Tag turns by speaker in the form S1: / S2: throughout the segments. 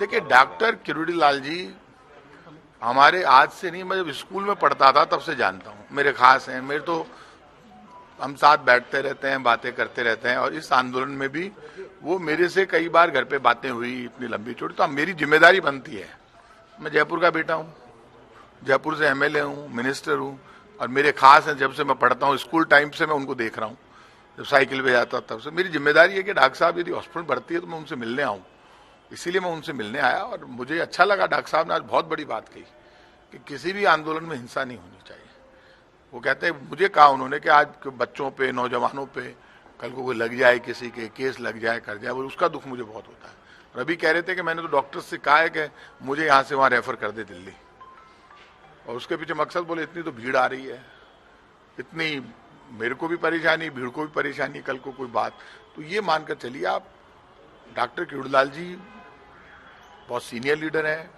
S1: देखिए, डॉक्टर किरोड़ी लाल जी हमारे आज से नहीं, मैं जब स्कूल में पढ़ता था तब से जानता हूँ, मेरे खास हैं। मेरे तो हम साथ बैठते रहते हैं, बातें करते रहते हैं, और इस आंदोलन में भी वो मेरे से कई बार घर पे बातें हुई इतनी लंबी चौड़ी। तो अब मेरी जिम्मेदारी बनती है, मैं जयपुर का बेटा हूँ, जयपुर से एमएलए हूँ, मिनिस्टर हूँ, और मेरे खास हैं। जब से मैं पढ़ता हूँ, स्कूल टाइम से मैं उनको देख रहा हूँ, जब साइकिल पे जाता तब से मेरी जिम्मेदारी है कि डॉक्टर साहब यदि हॉस्पिटल भर्ती है तो मैं उनसे मिलने आऊँ। इसीलिए मैं उनसे मिलने आया, और मुझे अच्छा लगा डॉक्टर साहब ने आज बहुत बड़ी बात कही कि किसी भी आंदोलन में हिंसा नहीं होनी चाहिए। वो कहते हैं, मुझे कहा उन्होंने कि आज के बच्चों पे, नौजवानों पे कल को कोई लग जाए, किसी के केस लग जाए, कर जाए, वो उसका दुख मुझे बहुत होता है। और अभी कह रहे थे कि मैंने तो डॉक्टर से कहा है कि मुझे यहाँ से वहाँ रेफर कर दे दिल्ली, और उसके पीछे मकसद बोले इतनी तो भीड़ आ रही है, इतनी मेरे को भी परेशानी, भीड़ को भी परेशानी, कल को कोई बात। तो ये मानकर चलिए आप, डॉक्टर किरोड़ी लाल जी बहुत सीनियर लीडर हैं,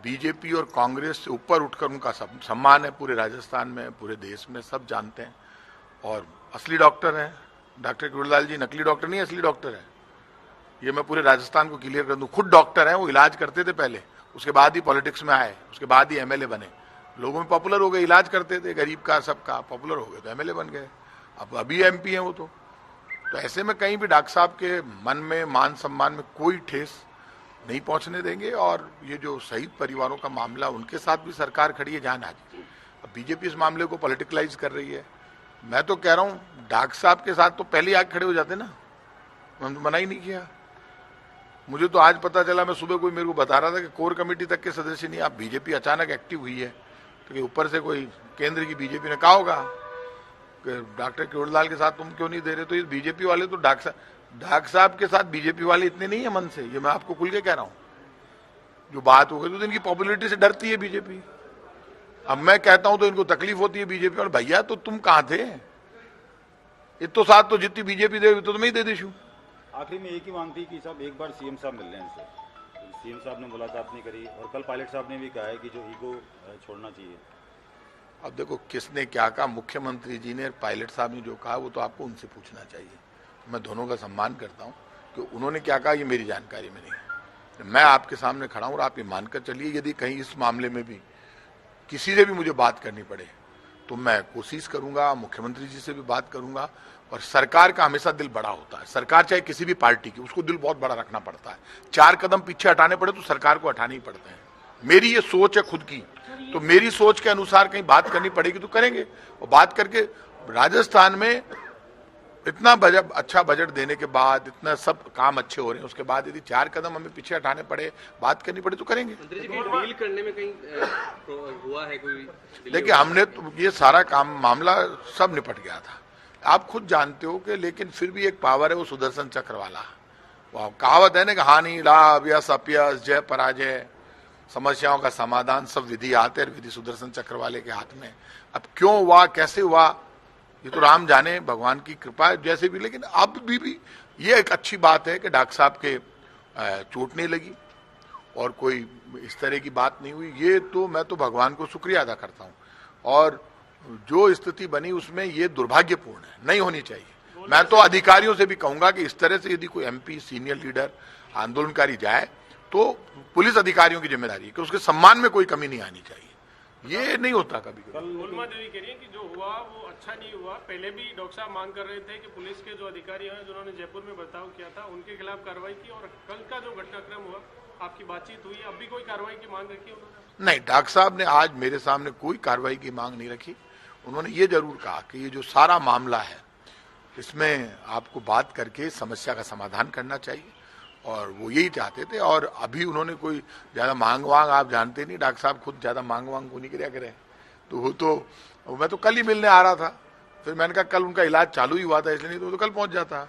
S1: बीजेपी और कांग्रेस से ऊपर उठकर उनका सम्मान है पूरे राजस्थान में, पूरे देश में, सब जानते हैं। और असली डॉक्टर हैं डॉक्टर किरोड़ी लाल जी, नकली डॉक्टर नहीं, असली डॉक्टर है। ये मैं पूरे राजस्थान को क्लियर कर दूं, खुद डॉक्टर हैं, वो इलाज करते थे पहले, उसके बाद ही पॉलिटिक्स में आए, उसके बाद ही एमएलए बने, लोगों में पॉपुलर हो गए, इलाज करते थे गरीब का, सबका पॉपुलर हो गए तो एमएलए बन गए, अब अभी एमपी हैं वो। तो ऐसे में कहीं भी डॉक्टर साहब के मन में, मान सम्मान में कोई ठेस नहीं पहुंचने देंगे। और ये जो शहीद परिवारों का मामला, उनके साथ भी सरकार खड़ी है जान आज। अब बीजेपी इस मामले को पॉलिटिकलाइज कर रही है। मैं तो कह रहा हूं, डॉक्टर साहब के साथ तो पहले आके खड़े हो जाते ना, उन्होंने तो मना ही नहीं किया। मुझे तो आज पता चला, मैं सुबह कोई मेरे को बता रहा था कि कोर कमेटी तक के सदस्य नहीं। आप बीजेपी अचानक एक्टिव हुई है तो ऊपर से कोई केंद्र की बीजेपी ने कहा होगा कि डॉक्टर किरोड़ी लाल के साथ तुम क्यों नहीं दे रहे। तो ये बीजेपी वाले तो डॉक्टर साहब के साथ बीजेपी वाले इतने नहीं है मन से, ये मैं आपको खुल के कह रहा हूं। जो बात हो गई तो इनकी पॉपुलरिटी से डरती है बीजेपी। अब मैं कहता हूं तो इनको तकलीफ होती है बीजेपी, और भैया तो तुम कहां थे, इतो साथ तो जितनी बीजेपी दे तो तुम्हें ही दे देशू।
S2: आखिरी में एक ही मांग थी कि साहब एक बार सीएम साहब मिल लें इनसे। सीएम साहब ने मुलाकात नहीं करी, और कल पायलट साहब ने भी कहा है कि जो ईगो छोड़ना चाहिए।
S1: अब देखो किसने क्या कहा, मुख्यमंत्री जी ने, पायलट साहब ने जो कहा वो तो आपको उनसे पूछना चाहिए। मैं दोनों का सम्मान करता हूँ कि उन्होंने क्या कहा ये मेरी जानकारी में नहीं है। मैं आपके सामने खड़ा हूँ और आप ये मानकर चलिए, यदि कहीं इस मामले में भी किसी से भी मुझे बात करनी पड़े तो मैं कोशिश करूंगा, मुख्यमंत्री जी से भी बात करूंगा। और सरकार का हमेशा दिल बड़ा होता है, सरकार चाहे किसी भी पार्टी की, उसको दिल बहुत बड़ा रखना पड़ता है। 4 कदम पीछे हटाने पड़े तो सरकार को हटाने ही पड़ते हैं। मेरी ये सोच है खुद की, तो मेरी सोच के अनुसार कहीं बात करनी पड़ेगी तो करेंगे। और बात करके राजस्थान में इतना बजट, अच्छा बजट देने के बाद, इतना सब काम अच्छे हो रहे हैं, उसके बाद यदि 4 कदम हमें पीछे हटाने पड़े, बात करनी पड़े तो करेंगे।
S3: डील करने में कहीं हुआ है कोई?
S1: देखिए, हमने तो ये सारा काम, मामला सब निपट गया था, आप खुद जानते हो कि, लेकिन फिर भी एक पावर है वो सुदर्शन चक्र वाला। वो कहावत है ना कि हानि, लाभ, यश, अपयश, जय, पराजय, समस्याओं का समाधान सब विधि आते हैं, विधि सुदर्शन चक्र वाले के हाथ में। अब क्यों हुआ, कैसे हुआ, ये तो राम जाने, भगवान की कृपा जैसे भी। लेकिन अब भी ये एक अच्छी बात है कि डॉक्टर साहब के चोट नहीं लगी और कोई इस तरह की बात नहीं हुई। ये तो मैं तो भगवान को शुक्रिया अदा करता हूँ। और जो स्थिति बनी उसमें ये दुर्भाग्यपूर्ण है, नहीं होनी चाहिए। मैं तो अधिकारियों से भी कहूंगा कि इस तरह से यदि कोई एमपी, सीनियर लीडर, आंदोलनकारी जाए तो पुलिस अधिकारियों की जिम्मेदारी है कि उसके सम्मान में कोई कमी नहीं आनी चाहिए। ये नहीं होता कभी कभी।
S4: उलमा देवी कह रही है कि जो हुआ वो अच्छा नहीं हुआ। पहले भी डॉक्टर साहब मांग कर रहे थे कि पुलिस के जो अधिकारी हैं जिन्होंने जयपुर में बर्ताव किया था उनके खिलाफ कार्रवाई की, और कल का जो घटनाक्रम हुआ, आपकी बातचीत हुई, अब भी कोई कार्रवाई की मांग रखी उन्होंने?
S1: नहीं, डॉक्टर साहब ने आज मेरे सामने कोई कार्रवाई की मांग नहीं रखी। उन्होंने ये जरूर कहा कि ये जो सारा मामला है इसमें आपको बात करके समस्या का समाधान करना चाहिए, और वो यही चाहते थे। और अभी उन्होंने कोई ज्यादा मांग वांग, आप जानते नहीं डॉक्टर साहब खुद ज्यादा मांग वांग को नहीं क्या करें। तो वो तो, मैं तो कल ही मिलने आ रहा था, फिर मैंने कहा कल उनका इलाज चालू ही हुआ था इसलिए, नहीं तो कल पहुंच जाता।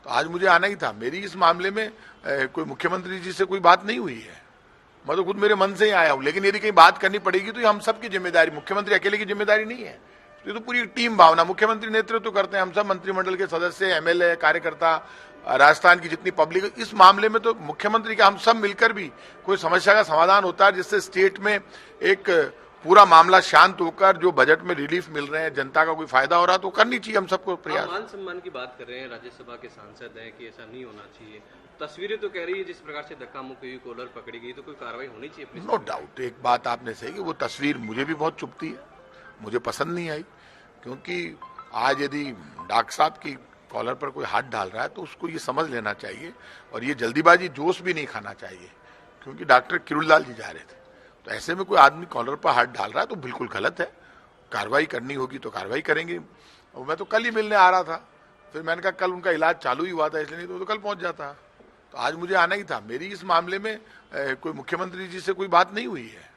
S1: तो आज मुझे आना ही था। मेरी इस मामले में कोई मुख्यमंत्री जी से कोई बात नहीं हुई है, मैं तो खुद मेरे मन से ही आया हूँ। लेकिन यदि कहीं बात करनी पड़ेगी तो ये हम सबकी जिम्मेदारी, मुख्यमंत्री अकेले की जिम्मेदारी नहीं है, ये तो पूरी टीम भावना। मुख्यमंत्री नेतृत्व करते हैं, हम सब मंत्रिमंडल के सदस्य, एमएलए, कार्यकर्ता, राजस्थान की जितनी पब्लिक। इस मामले में तो मुख्यमंत्री का हम सब मिलकर भी कोई समस्या का समाधान होता है जिससे स्टेट में एक पूरा मामला शांत होकर जो बजट में रिलीफ मिल रहे हैं, जनता का कोई फायदा हो रहा है तो करनी चाहिए हम सबको
S3: आप
S1: प्रयास।
S3: मान सम्मान की बात कर रहे हैं, राज्यसभा के सांसद हैं कि ऐसा नहीं होना चाहिए। तस्वीरें तो कह रही है जिस प्रकार से धक्का मुक्की हुई, कॉलर पकड़ी गई, तो कोई कार्रवाई होनी चाहिए पुलिस
S1: नो डाउट, एक बात आपने सही कि वो तस्वीर मुझे भी बहुत चुभती है, मुझे पसंद नहीं आई, क्योंकि आज यदि डॉक्टर साहब की कॉलर पर कोई हाथ डाल रहा है तो उसको ये समझ लेना चाहिए और ये जल्दीबाजी जोश भी नहीं खाना चाहिए, क्योंकि डॉक्टर किरोड़ीलाल जी जा रहे थे। तो ऐसे में कोई आदमी कॉलर पर हाथ डाल रहा है तो बिल्कुल गलत है, कार्रवाई करनी होगी तो कार्रवाई करेंगे। और मैं तो कल ही मिलने आ रहा था, फिर मैंने कहा कल उनका इलाज चालू ही हुआ था, इसलिए नहीं तो कल पहुंच जाता। तो आज मुझे आना ही था। मेरी इस मामले में कोई मुख्यमंत्री जी से कोई बात नहीं हुई है,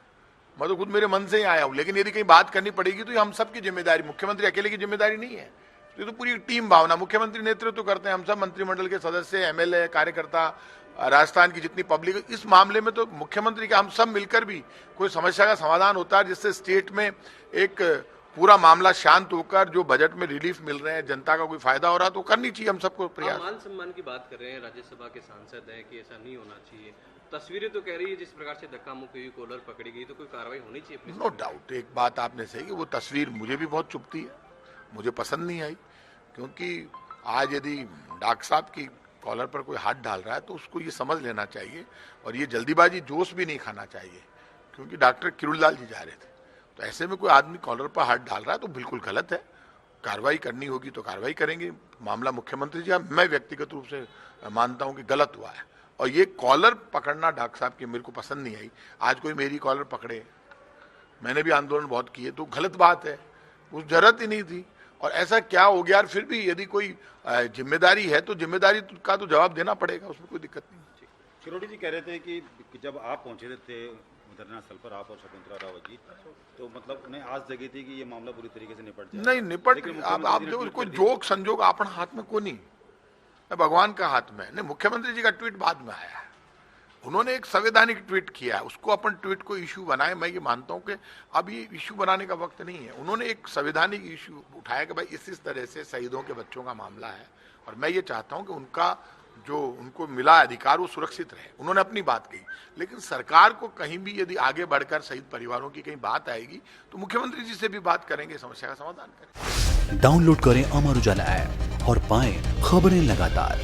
S1: मैं तो खुद मेरे मन से ही आया हूँ। लेकिन यदि कहीं बात करनी पड़ेगी तो ये हम सबकी जिम्मेदारी, मुख्यमंत्री अकेले की जिम्मेदारी नहीं है, ये तो पूरी टीम भावना। मुख्यमंत्री नेतृत्व करते हैं, हम सब मंत्रिमंडल के सदस्य, एमएलए, कार्यकर्ता, राजस्थान की जितनी पब्लिक, इस मामले में तो मुख्यमंत्री का हम सब मिलकर भी कोई समस्या का समाधान होता है जिससे स्टेट में एक पूरा मामला शांत होकर जो बजट में रिलीफ मिल रहे हैं, जनता का कोई फायदा हो रहा है तो करनी चाहिए हम सबको
S3: आप
S1: प्रयास।
S3: मान सम्मान की बात कर रहे हैं, राज्यसभा के सांसद हैं कि ऐसा नहीं होना चाहिए। तस्वीरें तो कह रही है जिस प्रकार से धक्का मुक्की हुई, कॉलर पकड़ी गई, तो कोई कार्रवाई होनी चाहिए पुलिस
S1: नो डाउट, एक बात आपने सही कि वो तस्वीर मुझे भी बहुत चुभती है, मुझे पसंद नहीं आई, क्योंकि आज यदि डॉक्टर साहब की कॉलर पर कोई हाथ डाल रहा है तो उसको ये समझ लेना चाहिए और ये जल्दीबाजी जोश भी नहीं खाना चाहिए, क्योंकि डॉक्टर किरोड़ीलाल जी जा रहे थे। तो ऐसे में कोई आदमी कॉलर पर हाथ डाल रहा है तो बिल्कुल गलत है, कार्रवाई करनी होगी तो कार्रवाई करेंगे। मामला मुख्यमंत्री जी, मैं व्यक्तिगत रूप से मानता हूं कि गलत हुआ है और ये कॉलर पकड़ना डॉक्टर साहब की मेरे को पसंद नहीं आई। आज कोई मेरी कॉलर पकड़े, मैंने भी आंदोलन बहुत किए, तो गलत बात है, उस जरूरत ही नहीं थी। और ऐसा क्या हो गया, फिर भी यदि कोई जिम्मेदारी है तो जिम्मेदारी का तो जवाब देना पड़ेगा, उसमें कोई दिक्कत नहीं।
S2: किरोड़ी जी कह रहे थे कि जब आप पहुंचे थे धरना स्थल पर, आप और शकुंतला रावत जी, तो मतलब उन्हें आस जगी थी कि ये मामला पूरी तरीके से निपट जाए।
S1: नहीं निपट,
S2: लेकिन
S1: आप
S2: मुख्यमंत्री ने
S1: जो
S2: ट्वीट
S1: कोई
S2: कर दिया।
S1: जोक संजोग अपन हाथ में को नहीं, भगवान का हाथ में नहीं। मुख्यमंत्री जी का ट्वीट बाद में आया है, उन्होंने एक संवैधानिक ट्वीट किया है, उसको अपन ट्वीट को इशू बनाए। मैं ये मानता हूं कि अब ये इशू बनाने का वक्त नहीं है। उन्होंने एक संवैधानिक इशू उठाया कि भाई इस तरह से शहीदों के बच्चों का मामला है और मैं ये चाहता हूं कि उनका जो उनको मिला अधिकार वो सुरक्षित रहे। उन्होंने अपनी बात कही, लेकिन सरकार को कहीं भी यदि आगे बढ़कर शहीद परिवारों की कहीं बात आएगी तो मुख्यमंत्री जी से भी बात करेंगे, समस्या का समाधान करेंगे।
S5: डाउनलोड करें अमर उजाला ऐप और पाएं खबरें लगातार।